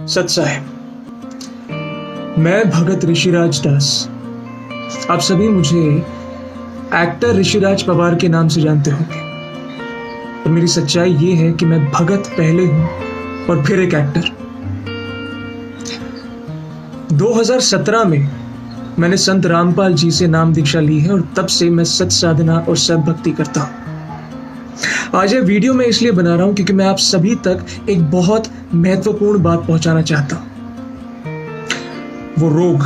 सत साहेब, मैं भगत ऋषिराज दास। आप सभी मुझे एक्टर ऋषिराज पवार के नाम से जानते होंगे, और मेरी सच्चाई ये है कि मैं भगत पहले हूं और फिर एक एक्टर। 2017 में मैंने संत रामपाल जी से नाम दीक्षा ली है और तब से मैं सत साधना और सत भक्ति करता हूं। आज ये वीडियो मैं इसलिए बना रहा हूं क्योंकि मैं आप सभी तक एक बहुत महत्वपूर्ण बात पहुंचाना चाहता हूं। वो रोग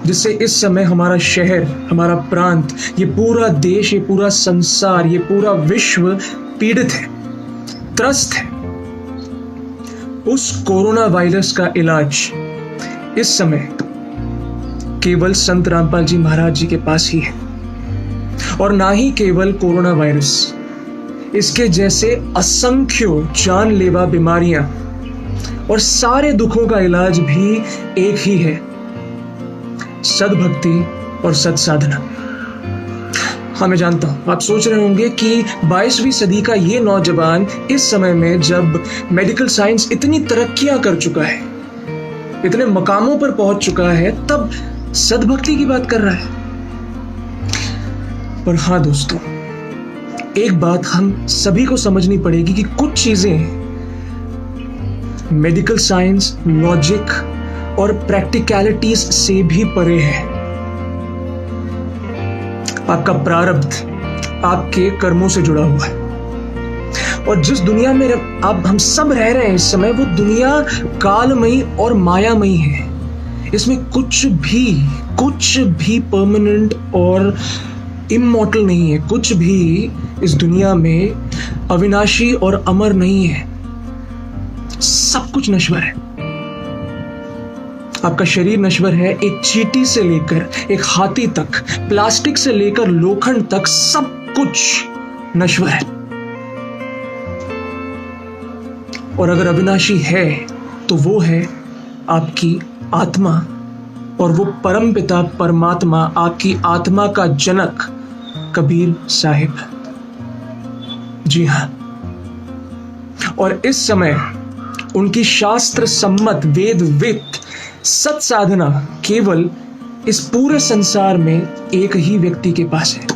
जिससे इस समय हमारा शहर, हमारा प्रांत, ये पूरा देश, ये पूरा संसार, ये पूरा विश्व पीड़ित है, त्रस्त है। उस कोरोना वायरस का इलाज इस समय केवल संत रामपाल जी महाराज जी के पास ही है। और ना ही केवल कोरोना वायरस, इसके जैसे असंख्य जानलेवा बीमारियां और सारे दुखों का इलाज भी एक ही है, सद्भक्ति और सत साधना। हाँ, मैं जानता हूं आप सोच रहे होंगे कि 22वीं सदी का ये नौजवान इस समय में जब मेडिकल साइंस इतनी तरक्कियां कर चुका है, इतने मकामों पर पहुंच चुका है, तब सद्भक्ति की बात कर रहा है। पर हाँ दोस्तों, एक बात हम सभी को समझनी पड़ेगी कि कुछ चीजें मेडिकल साइंस, लॉजिक और प्रैक्टिकलिटीज से भी परे है। आपका प्रारब्ध आपके कर्मों से जुड़ा हुआ है, और जिस दुनिया में आप हम सब रह रहे हैं इस समय, वो दुनिया कालमयी और मायामयी है। इसमें कुछ भी परमानेंट और इमॉर्टल नहीं है। कुछ भी इस दुनिया में अविनाशी और अमर नहीं है। सब कुछ नश्वर है। आपका शरीर नश्वर है, एक चींटी से लेकर एक हाथी तक, प्लास्टिक से लेकर लोखंड तक, सब कुछ नश्वर है। और अगर अविनाशी है तो वो है आपकी आत्मा, और वो परमपिता परमात्मा, आपकी आत्मा का जनक कबीर साहिब। जी हां, और इस समय उनकी शास्त्र सम्मत वेदवित सत साधना केवल इस पूरे संसार में एक ही व्यक्ति के पास है।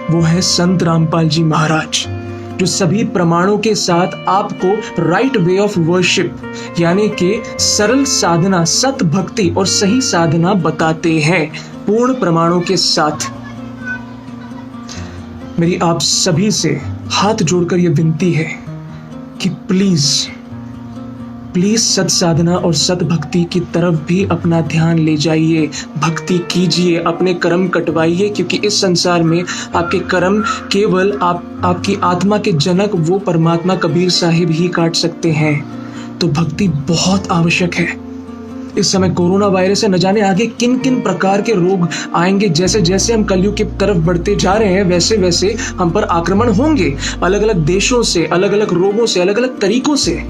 वो है संत रामपाल जी महाराज, जो सभी प्रमाणों के साथ आपको राइट वे ऑफ वर्शिप यानी कि सरल साधना, सत भक्ति और सही साधना बताते हैं, पूर्ण प्रमाणों के साथ। मेरी आप सभी से हाथ जोड़कर यह विनती है कि प्लीज सत साधना और सत भक्ति की तरफ भी अपना ध्यान ले जाइए, भक्ति कीजिए, अपने कर्म कटवाइए, क्योंकि इस संसार में आपके कर्म केवल आपकी आत्मा के जनक वो परमात्मा कबीर साहिब ही काट सकते हैं। तो भक्ति बहुत आवश्यक है। इस समय कोरोना वायरस से न जाने आगे किन किन प्रकार के रोग आएंगे। जैसे जैसे हम कलयुग की तरफ बढ़ते जा रहे हैं, वैसे वैसे हम पर आक्रमण होंगे, अलग अलग देशों से, अलग अलग रोगों से, अलग अलग तरीकों से।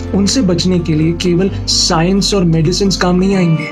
उनसे बचने के लिए केवल साइंस और मेडिसिन काम नहीं आएंगे।